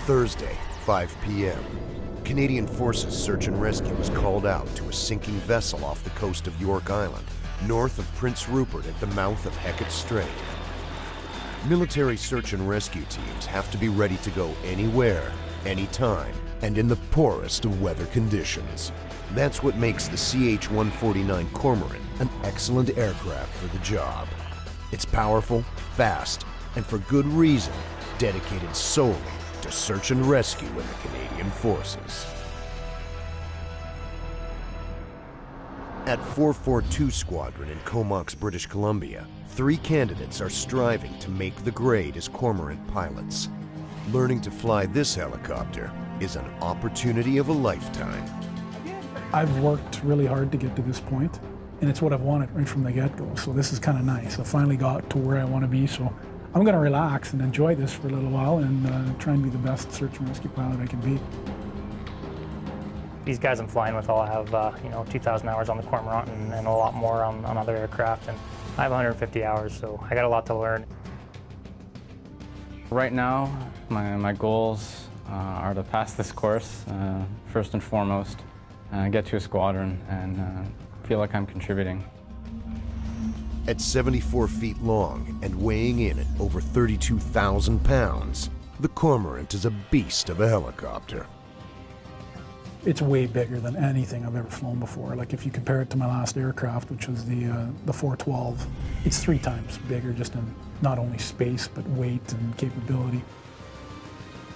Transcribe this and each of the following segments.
Thursday, 5 p.m. Canadian Forces search and rescue was called out to a sinking vessel off the coast of York Island, north of Prince Rupert at the mouth of Hecate Strait. Military search and rescue teams have to be ready to go anywhere, anytime, and in the poorest of weather conditions. That's what makes the CH-149 Cormorant an excellent aircraft for the job. It's powerful, fast, and for good reason, dedicated solely to search and rescue in the Canadian Forces. At 442 Squadron in Comox, British Columbia, 3 candidates are striving to make the grade as Cormorant pilots. Learning to fly this helicopter is an opportunity of a lifetime. I've worked really hard to get to this point, and it's what I've wanted right from the get-go, so this is kind of nice. I finally got to where I want to be, so I'm going to relax and enjoy this for a little while and try and be the best search and rescue pilot I can be. These guys I'm flying with all have 2,000 hours on the Cormorant and a lot more on other aircraft, and I have 150 hours, so I got a lot to learn. Right now, my goals are to pass this course, first and foremost, get to a squadron, and feel like I'm contributing. At 74 feet long and weighing in at over 32,000 pounds, the Cormorant is a beast of a helicopter. It's way bigger than anything I've ever flown before. Like if you compare it to my last aircraft, which was the 412, it's 3 times bigger just in not only space, but weight and capability.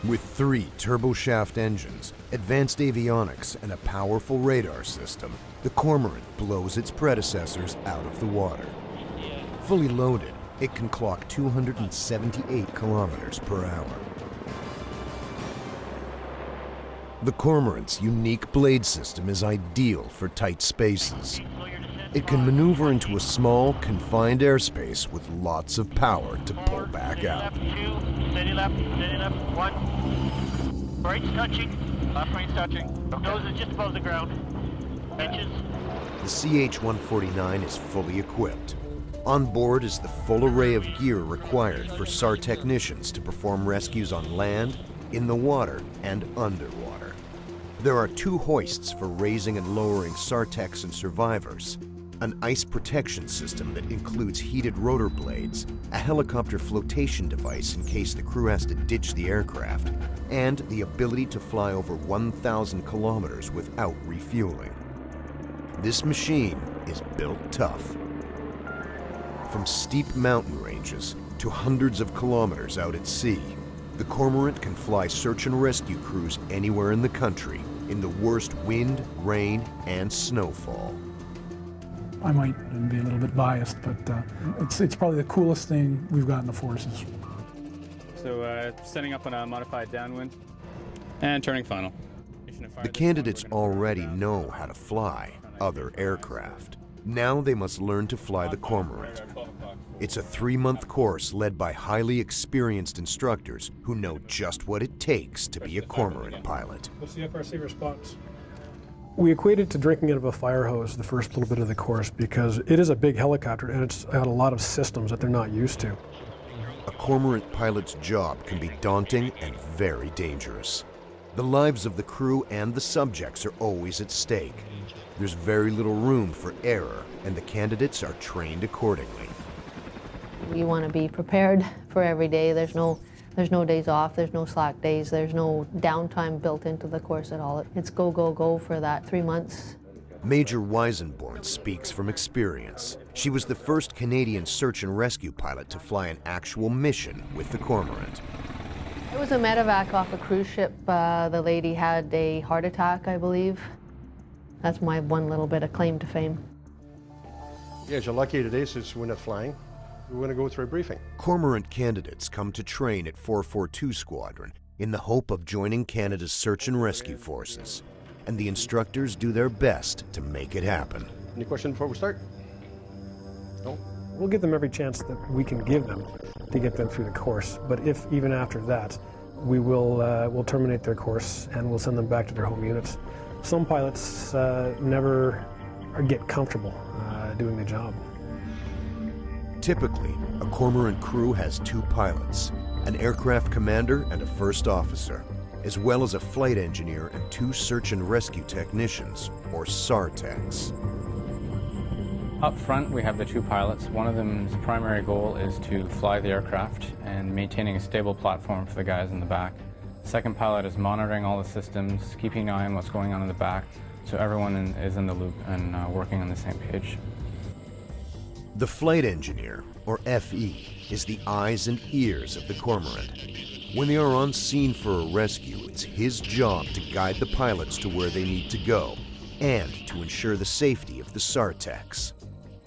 With 3 turboshaft engines, advanced avionics, and a powerful radar system, the Cormorant blows its predecessors out of the water. Fully loaded, it can clock 278 kilometers per hour. The Cormorant's unique blade system is ideal for tight spaces. It can maneuver into a small, confined airspace with lots of power to pull back out. Steady left, 1. Right's touching, left right's touching. Nose is just above the ground. Inches. The CH-149 is fully equipped. On board is the full array of gear required for SAR technicians to perform rescues on land, in the water, and underwater. There are 2 hoists for raising and lowering SAR techs and survivors, an ice protection system that includes heated rotor blades, a helicopter flotation device in case the crew has to ditch the aircraft, and the ability to fly over 1,000 kilometers without refueling. This machine is built tough. From steep mountain ranges to hundreds of kilometers out at sea, the Cormorant can fly search and rescue crews anywhere in the country in the worst wind, rain, and snowfall. I might be a little bit biased, but it's probably the coolest thing we've got in the forces. So setting up on a modified downwind and turning final. The candidates already know how to fly other aircraft. Now they must learn to fly the Cormorant. It's a 3-month course led by highly experienced instructors who know just what it takes to be a Cormorant pilot. What's the FRC response? We equated to drinking out of a fire hose the first little bit of the course because it is a big helicopter and it's got a lot of systems that they're not used to. A Cormorant pilot's job can be daunting and very dangerous. The lives of the crew and the subjects are always at stake. There's very little room for error, and the candidates are trained accordingly. You want to be prepared for every day. There's no days off, there's no slack days, there's no downtime built into the course at all. It's go, go, go for that 3 months. Major Weisenborn speaks from experience. She was the first Canadian search and rescue pilot to fly an actual mission with the Cormorant. It was a medevac off a cruise ship. The lady had a heart attack, I believe. That's my one little bit of claim to fame. Yeah, you're lucky today since we're not flying. We're going to go through a briefing. Cormorant candidates come to train at 442 Squadron in the hope of joining Canada's search and rescue forces. And the instructors do their best to make it happen. Any questions before we start? No? We'll give them every chance that we can give them to get them through the course. But if even after that, we will we'll terminate their course and we'll send them back to their home units. Some pilots never get comfortable doing the job. Typically, a Cormorant crew has 2 pilots, an aircraft commander and a first officer. as well as a flight engineer and 2 search and rescue technicians, or SAR techs. Up front, we have the 2 pilots. One of them's primary goal is to fly the aircraft and maintaining a stable platform for the guys in the back. The second pilot is monitoring all the systems, keeping an eye on what's going on in the back, so everyone is in the loop and working on the same page. The flight engineer, or FE, is the eyes and ears of the Cormorant. When they are on scene for a rescue, it's his job to guide the pilots to where they need to go and to ensure the safety of the SAR techs.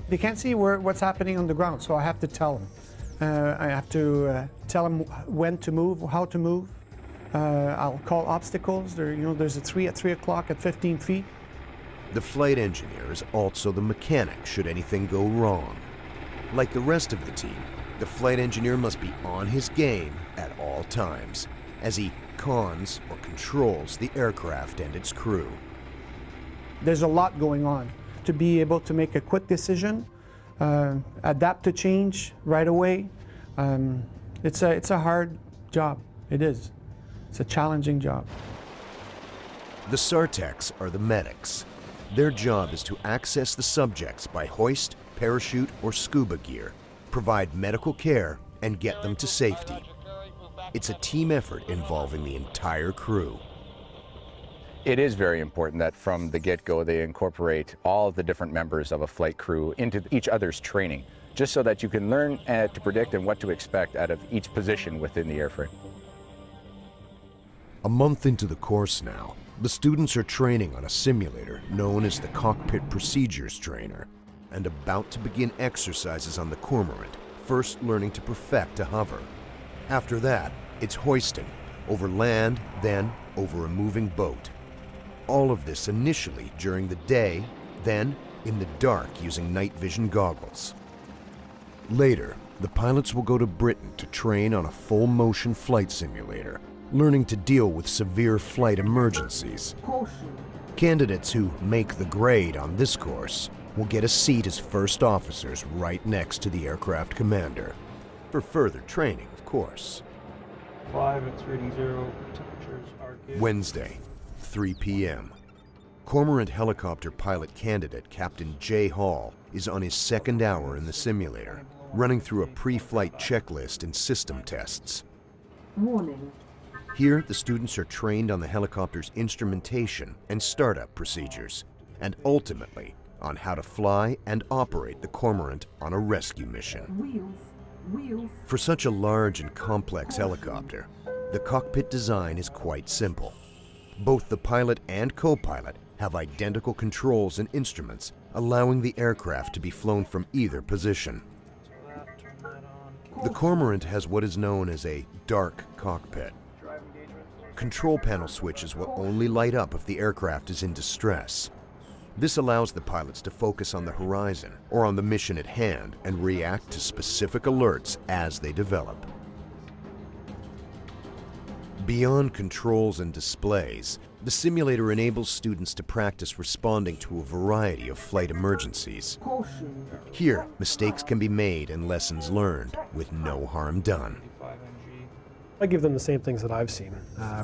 They can't see what's happening on the ground, so I have to tell them. I have to tell them when to move, how to move. I'll call obstacles. There's a 3 at 3 o'clock at 15 feet. The flight engineer is also the mechanic should anything go wrong. Like the rest of the team, the flight engineer must be on his game at all times as he cons or controls the aircraft and its crew. There's a lot going on. To be able to make a quick decision, adapt to change right away, it's a hard job. It is. It's a challenging job. The SAR techs are the medics. Their job is to access the subjects by hoist, parachute, or scuba gear, provide medical care, and get them to safety. It's a team effort involving the entire crew. It is very important that from the get-go they incorporate all the different members of a flight crew into each other's training, just so that you can learn to predict and what to expect out of each position within the airframe. A month into the course now, the students are training on a simulator known as the Cockpit Procedures Trainer and about to begin exercises on the Cormorant, first learning to perfect a hover. After that, it's hoisting, over land, then over a moving boat. All of this initially during the day, then in the dark using night vision goggles. Later, the pilots will go to Britain to train on a full-motion flight simulator, learning to deal with severe flight emergencies. Candidates who make the grade on this course will get a seat as first officers right next to the aircraft commander. For further training, of course. 5, it's reading 0, temperatures are good. Wednesday, 3 p.m. Cormorant helicopter pilot candidate Captain Jay Hall is on his second hour in the simulator, running through a pre-flight checklist and system tests. Warning. Here, the students are trained on the helicopter's instrumentation and startup procedures, and ultimately on how to fly and operate the Cormorant on a rescue mission. Wheels. For such a large and complex helicopter, the cockpit design is quite simple. Both the pilot and co-pilot have identical controls and instruments, allowing the aircraft to be flown from either position. The Cormorant has what is known as a dark cockpit. Control panel switches will only light up if the aircraft is in distress. This allows the pilots to focus on the horizon or on the mission at hand and react to specific alerts as they develop. Beyond controls and displays, the simulator enables students to practice responding to a variety of flight emergencies. Here, mistakes can be made and lessons learned with no harm done. I give them the same things that I've seen,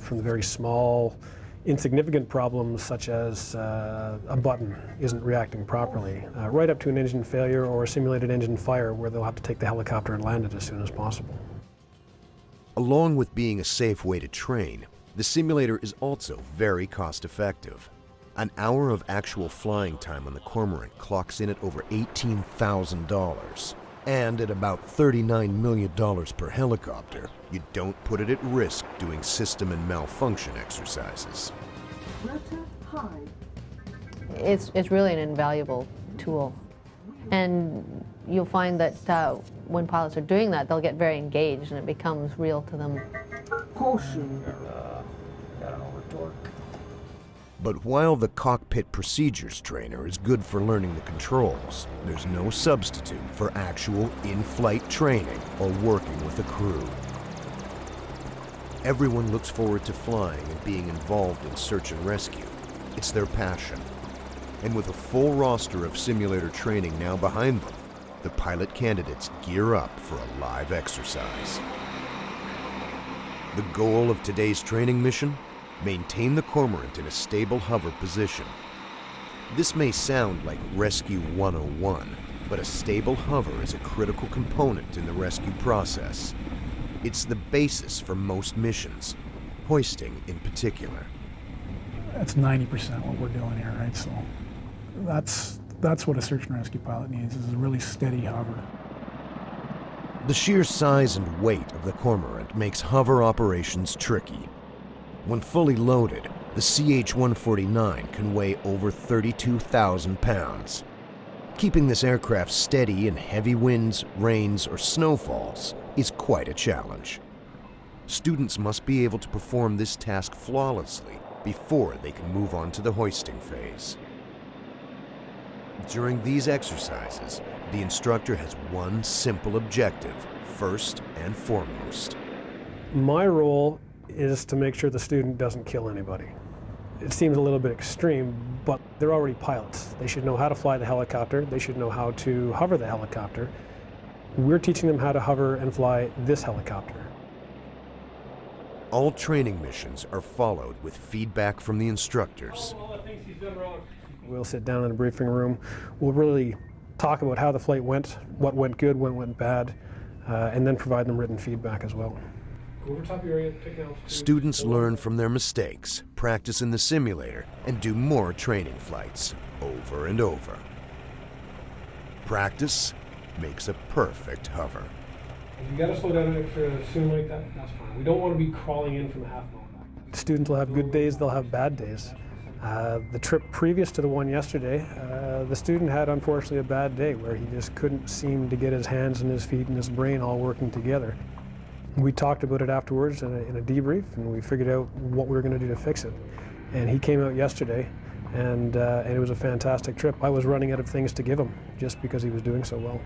from the very small, insignificant problems such as a button isn't reacting properly, right up to an engine failure or a simulated engine fire where they'll have to take the helicopter and land it as soon as possible. Along with being a safe way to train, the simulator is also very cost-effective. An hour of actual flying time on the Cormorant clocks in at over $18,000. And at about $39 million per helicopter, you don't put it at risk doing system and malfunction exercises. It's really an invaluable tool. And you'll find that when pilots are doing that, they'll get very engaged and it becomes real to them. Caution. Got an over torque. But while the Cockpit Procedures Trainer is good for learning the controls, there's no substitute for actual in-flight training or working with a crew. Everyone looks forward to flying and being involved in search and rescue. It's their passion. And with a full roster of simulator training now behind them, the pilot candidates gear up for a live exercise. The goal of today's training mission? Maintain the cormorant in a stable hover position. This may sound like Rescue 101, but a stable hover is a critical component in the rescue process. It's the basis for most missions, hoisting in particular. That's 90% what we're doing here, right? So that's what a search and rescue pilot needs, is a really steady hover. The sheer size and weight of the cormorant makes hover operations tricky. When fully loaded, the CH-149 can weigh over 32,000 pounds. Keeping this aircraft steady in heavy winds, rains, or snowfalls is quite a challenge. Students must be able to perform this task flawlessly before they can move on to the hoisting phase. During these exercises, the instructor has one simple objective, first and foremost. My role is to make sure the student doesn't kill anybody. It seems a little bit extreme, but they're already pilots. They should know how to fly the helicopter. They should know how to hover the helicopter. We're teaching them how to hover and fly this helicopter. All training missions are followed with feedback from the instructors. We'll sit down in the briefing room. We'll really talk about how the flight went, what went good, what went bad, and then provide them written feedback as well. Students learn from their mistakes, practice in the simulator, and do more training flights over and over. Practice makes a perfect hover. If you gotta slow down an extra soon like that, that's fine. We don't want to be crawling in from a half mile back. Students will have good days, they'll have bad days. The trip previous to the one yesterday, the student had unfortunately a bad day where he just couldn't seem to get his hands and his feet and his brain all working together. We talked about it afterwards in a debrief, and we figured out what we were going to do to fix it. And he came out yesterday, and it was a fantastic trip. I was running out of things to give him just because he was doing so well.